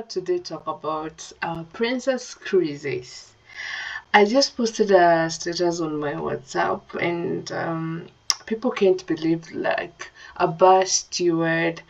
today talk about Princess Cruises. I just posted a status on my WhatsApp, and people can't believe like a bus steward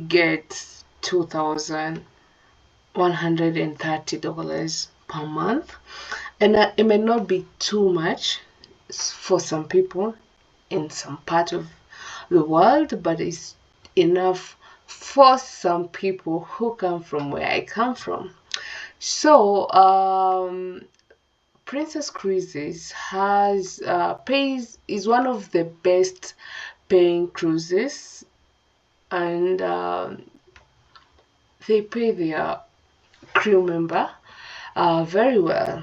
gets $2,130 per month, and it may not be too much for some people in some part of the world, but it's enough for some people who come from where I come from. So, Princess Cruises has pays is one of the best paying cruises, and they pay their crew member very well.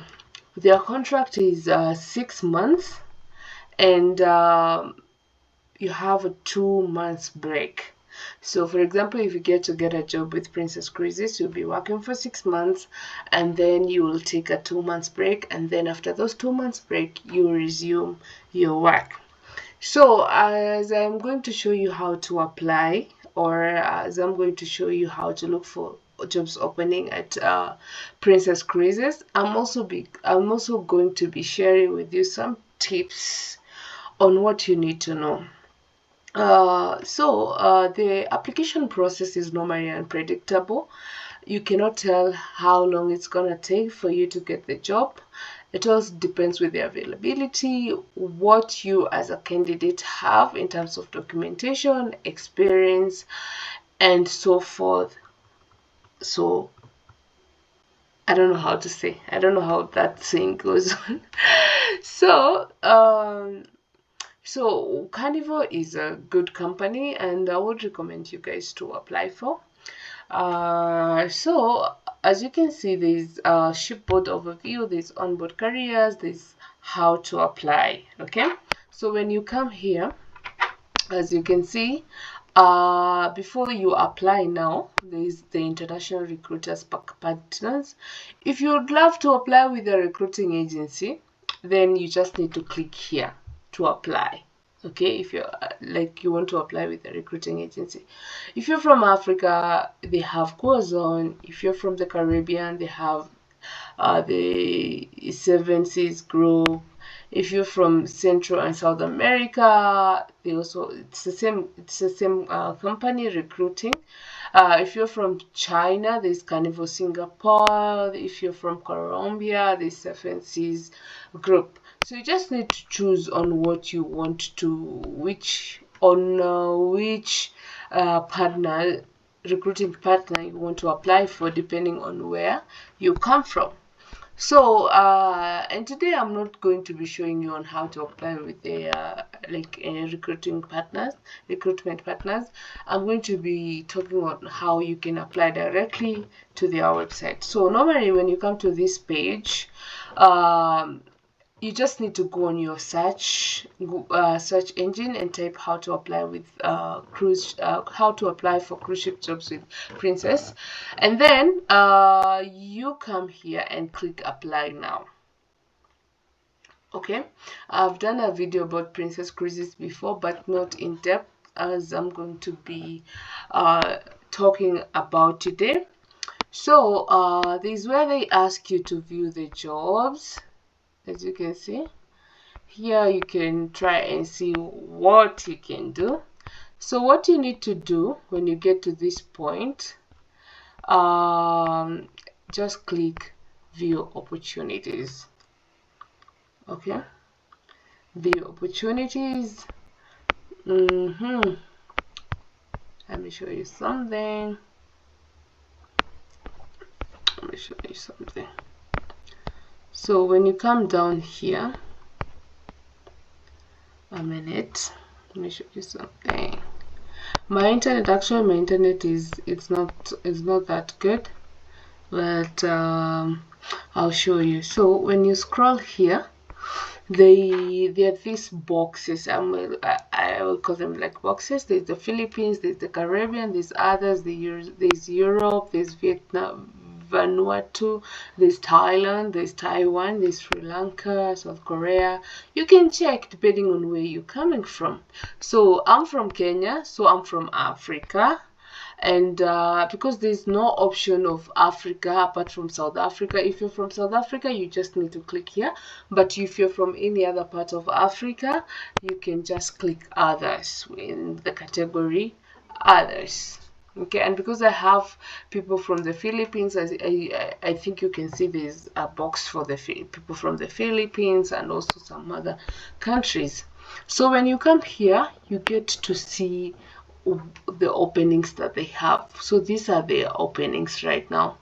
Their contract is 6 months, and you have a 2 months break. So, for example, if you get a job with Princess Cruises, you'll be working for 6 months, and then you will take a 2 months break, and then after those 2 months break, you resume your work. So, as I'm going to show you how to apply, or as I'm going to show you how to look for jobs opening at Princess Cruises, I'm also going to be sharing with you some tips on what you need to know. The application process is normally unpredictable. You cannot tell how long it's gonna take for you to get the job. It also depends with the availability, what you as a candidate have in terms of documentation, experience, and so forth. So I don't know how to say. I don't know how that saying goes on. So Carnival is a good company, and I would recommend you guys to apply for. So as you can see, there's shipboard overview, there's onboard careers, there's how to apply. Okay, so when you come here, as you can see, before you apply now, there's the international recruiters partners. If you would love to apply with a recruiting agency, then you just need to click here to apply. Okay, if you're you want to apply with a recruiting agency. If you're from Africa, they have Corazon. If you're from the Caribbean, they have the Seven Seas Group. If you're from Central and South America, it's the same company recruiting. If you're from China, there's Carnival Singapore. If you're from Colombia, there's Seven Seas Group. So you just need to choose on what you want to, which recruiting partner you want to apply for, depending on where you come from. So, and today I'm not going to be showing you on how to apply with recruitment partners. I'm going to be talking about how you can apply directly to their website. So normally when you come to this page, you just need to go on your search engine and type how to apply with how to apply for cruise ship jobs with Princess, and then you come here and click apply now. Okay, I've done a video about Princess Cruises before, but not in depth as I'm going to be talking about today. So this is where they ask you to view the jobs. As you can see here, you can try and see what you can do. So what you need to do when you get to this point, just click view opportunities. Okay, view opportunities. Let me show you something. So when you come down here, a minute, let me show you something. My internet is it's not that good, but I'll show you. So when you scroll here, there are these boxes. I will call them like boxes. There's the Philippines, there's the Caribbean, there's others. There's Europe, there's Vietnam, Vanuatu, there's Thailand, there's Taiwan, there's Sri Lanka, South Korea. You can check depending on where you're coming from. So I'm from Kenya, so I'm from Africa. And because there's no option of Africa apart from South Africa. If you're from South Africa, you just need to click here, but if you're from any other part of Africa, you can just click others in the category others. Okay, and because I have people from the Philippines, I think you can see there's a box for the people from the Philippines and also some other countries. So when you come here, you get to see the openings that they have. So these are their openings right now.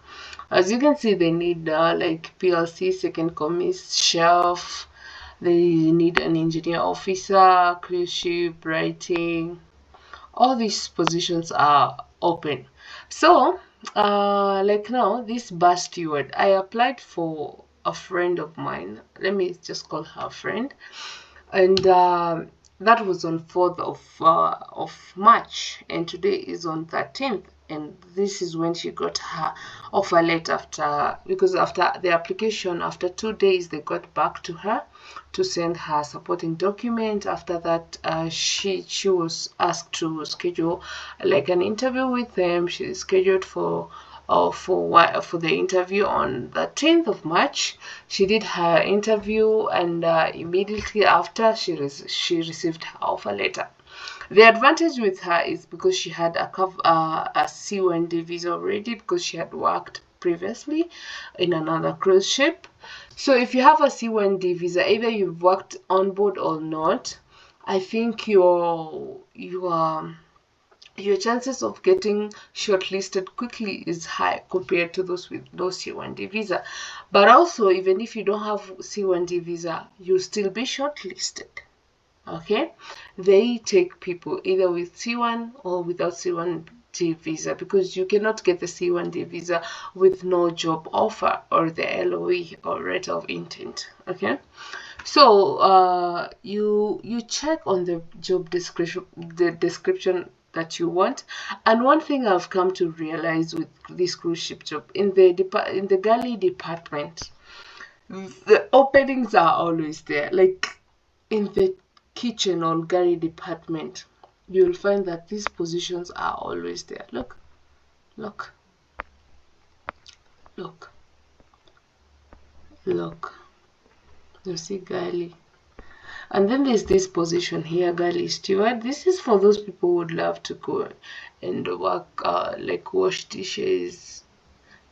As you can see, they need like PLC, second commis, chef, they need an engineer officer, cruise ship, writing. All these positions are open. So like now, this bus steward, I applied for a friend of mine. Let me just call her friend. And that was on 4th of March, and today is on 13th, and this is when she got her offer letter. After, because after the application, after 2 days they got back to her to send her supporting document. After that, she was asked to schedule like an interview with them. She scheduled for the interview on the 10th of March. She did her interview, and immediately after she received her offer letter. The advantage with her is because she had a C1D visa already, because she had worked previously in another cruise ship. So if you have a C1D visa, either you've worked on board or not, I think your chances of getting shortlisted quickly is high compared to those with no C1D visa. But also, even if you don't have C1D visa, you'll still be shortlisted. Okay, they take people either with C1 or without C1D visa, because you cannot get the C1D visa with no job offer or the LOE or letter of intent. Okay, so you check on the job description that you want. And one thing I've come to realize with this cruise ship job, in the galley department, the openings are always there. Like in the kitchen or galley department, you'll find that these positions are always there. Look, look, look, look. You see galley. And then there's this position here, galley steward. This is for those people who would love to go and work, like wash dishes,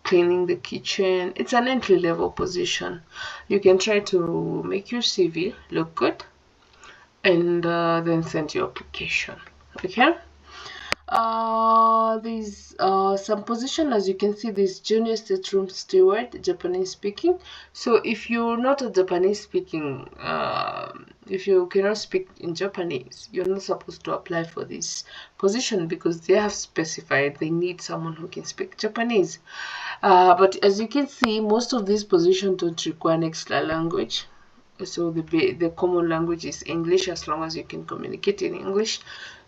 cleaning the kitchen. It's an entry-level position. You can try to make your CV look good, and then send your application. Okay. There's some position, as you can see, this junior stateroom steward, Japanese speaking. So if you're not a Japanese speaking, if you cannot speak in Japanese, you're not supposed to apply for this position, because they have specified they need someone who can speak Japanese. But as you can see, most of these positions don't require an extra language. So the common language is English. As long as you can communicate in English,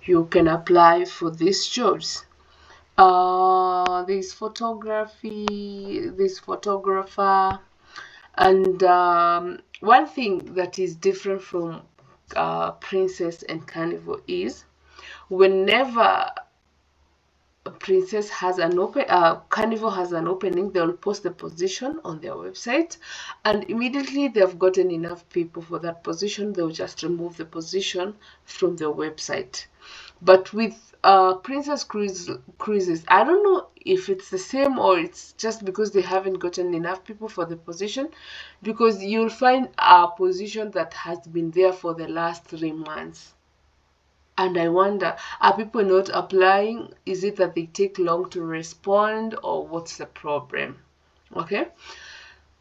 you can apply for these jobs. There's photography, this photographer, and one thing that is different from Princess and Carnival is whenever Princess has an Carnival has an opening, they'll post the position on their website, and immediately they've gotten enough people for that position, they'll just remove the position from their website. But with Princess Cruises, I don't know if it's the same or it's just because they haven't gotten enough people for the position, because you'll find a position that has been there for the last 3 months. And I wonder, are people not applying? Is it that they take long to respond, or what's the problem? Okay.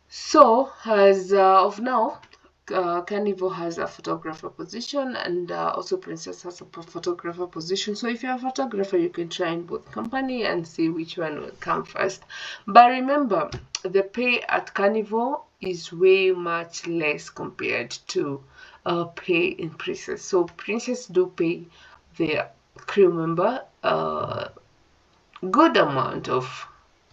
So as of now, Carnival has a photographer position, and also Princess has a photographer position. So if you're a photographer, you can try in both company and see which one will come first. But remember, the pay at Carnival is way much less compared to pay in Princess. So Princess do pay their crew member good amount of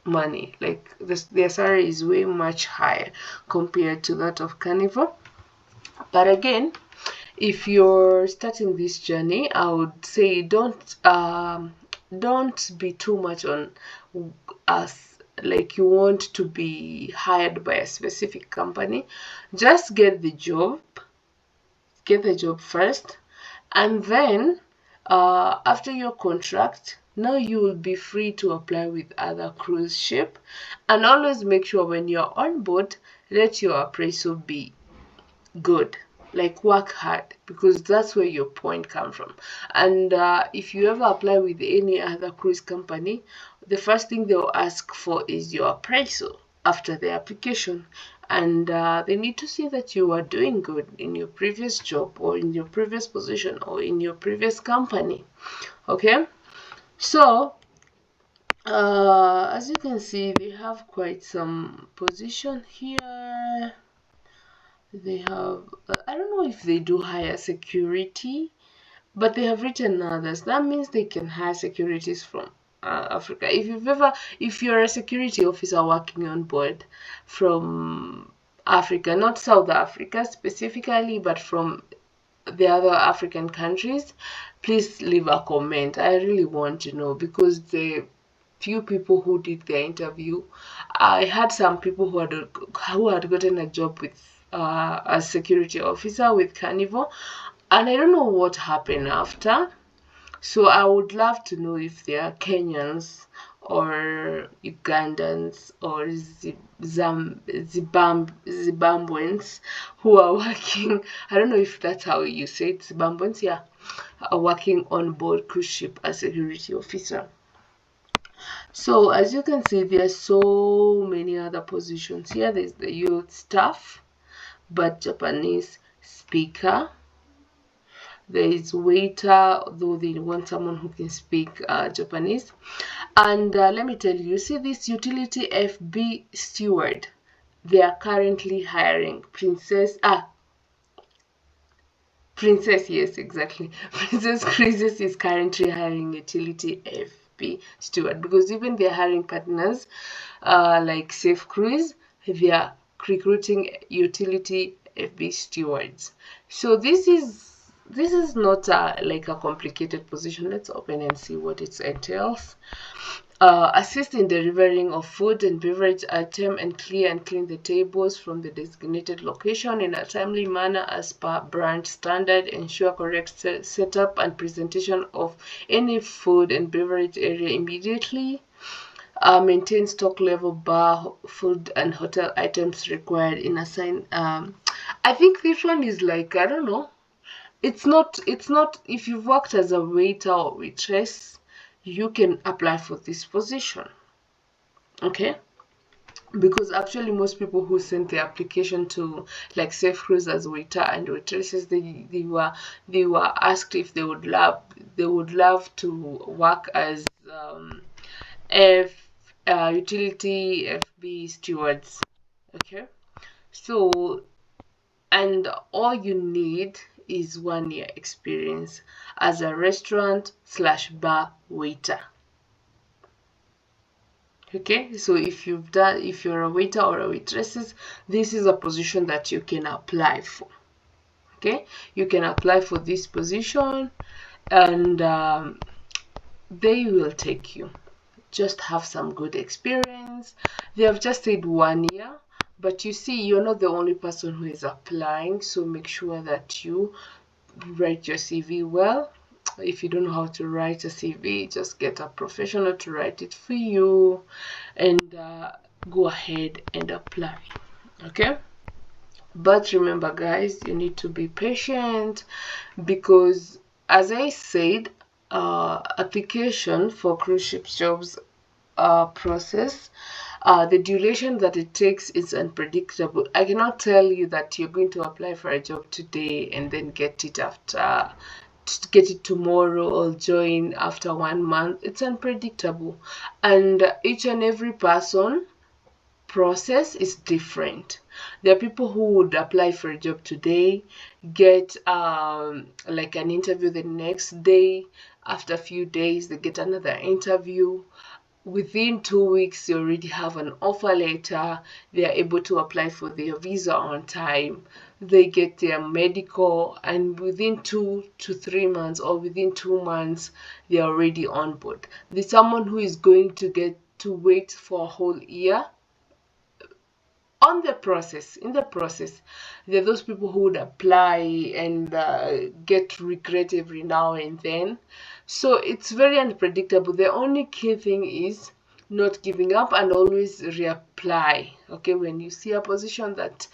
money. Like their salary is way much higher compared to that of Carnival. But again, if you're starting this journey, I would say don't don't be too much on us, like you want to be hired by a specific company. Just get the job first, and then after your contract, now you will be free to apply with other cruise ship. And always make sure when you're on board, let your appraisal be good, like work hard, because that's where your point come from. And if you ever apply with any other cruise company, the first thing they'll ask for is your appraisal after the application. And they need to see that you are doing good in your previous job, or in your previous position, or in your previous company. Okay, so as you can see, they have quite some position here. They have, I don't know if they do hire security, but they have written others. That means they can hire securities from Africa. If you're a security officer working on board from Africa, not South Africa specifically, but from the other African countries, please leave a comment. I really want to know, because the few people who did their interview, I had some people who had gotten a job with a security officer with Carnival, and I don't know what happened after. So I would love to know if they are Kenyans or Ugandans or Zimbabweans who are working. I don't know if that's how you say it, Zimbabweans, yeah, are working on board cruise ship as security officer. So as you can see, there are so many other positions here. There's the youth staff, but Japanese speaker. There is waiter, though they want someone who can speak Japanese. And let me tell you, see this utility FB steward, they are currently hiring Princess, yes, exactly. Princess Cruises is currently hiring utility FB steward, because even they're hiring partners like Safe Cruise, they are recruiting utility FB stewards. So this is not like a complicated position. Let's open and see what it entails. Assist in delivering of food and beverage item and clean the tables from the designated location in a timely manner as per brand standard. Ensure correct setup and presentation of any food and beverage area immediately. Maintain stock level, bar, food and hotel items required in assigned. I think this one is like, I don't know. It's not, if you've worked as a waiter or waitress, you can apply for this position. Okay? Because actually most people who sent their application to like Safe Cruise as waiter and waitresses, they were asked if they would love to work as utility FB stewards. Okay? So, and all you need is 1 year experience as a restaurant/bar waiter. Okay, so if you're a waiter or a waitress, this is a position that you can apply for. Okay, you can apply for this position, and they will take you. Just have some good experience. They have just said 1 year. But you see, you're not the only person who is applying, so make sure that you write your CV well. If you don't know how to write a CV, just get a professional to write it for you, and go ahead and apply. Okay? But remember, guys, you need to be patient, because as I said, application for cruise ship jobs process, the duration that it takes is unpredictable. I cannot tell you that you're going to apply for a job today and then get it tomorrow or join after 1 month. It's unpredictable, and each and every person process is different. There are people who would apply for a job today, get like an interview the next day. After a few days, they get another interview. Within 2 weeks, you already have an offer letter. They are able to apply for their visa on time. they get their medical, and within 2 to 3 months or within 2 months they're already on board. There's someone who is going to get to wait for a whole year on the process. In the process, there are those people who would apply and get regret every now and then. So it's very unpredictable. The only key thing is not giving up and always reapply. Okay, when you see a position that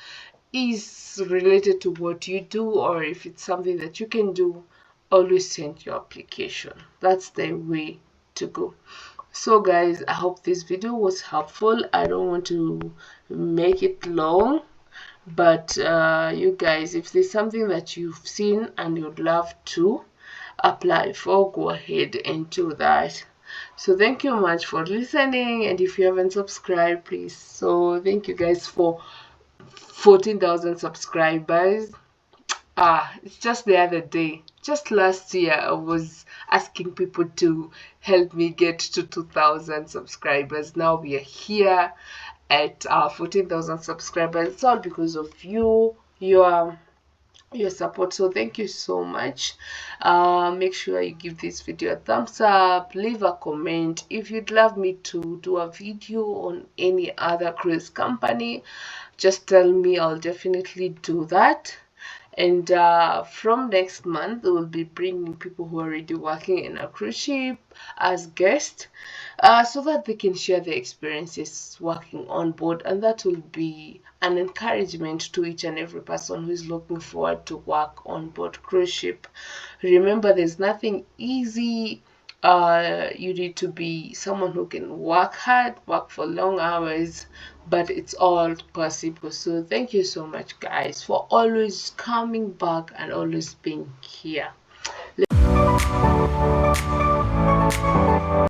is related to what you do, or if it's something that you can do, always send your application. That's the way to go. So guys, I hope this video was helpful. I don't want to make it long, but you guys, if there's something that you've seen and you'd love to apply for, go ahead and do that. So thank you much for listening, and if you haven't subscribed, please. So thank you guys for 14,000 subscribers. It's just the other day, just last year, I was asking people to help me get to 2,000 subscribers. Now we are here at 14,000 subscribers. It's all because of you, your support. So thank you so much. Make sure you give this video a thumbs up, leave a comment. If you'd love me to do a video on any other cruise company, just tell me, I'll definitely do that. And from next month, we'll be bringing people who are already working in a cruise ship as guests, so that they can share their experiences working on board, and that will be an encouragement to each and every person who is looking forward to work on board cruise ship. Remember, there's nothing easy. You need to be someone who can work hard, work for long hours, but it's all possible. So thank you so much guys for always coming back and always being here.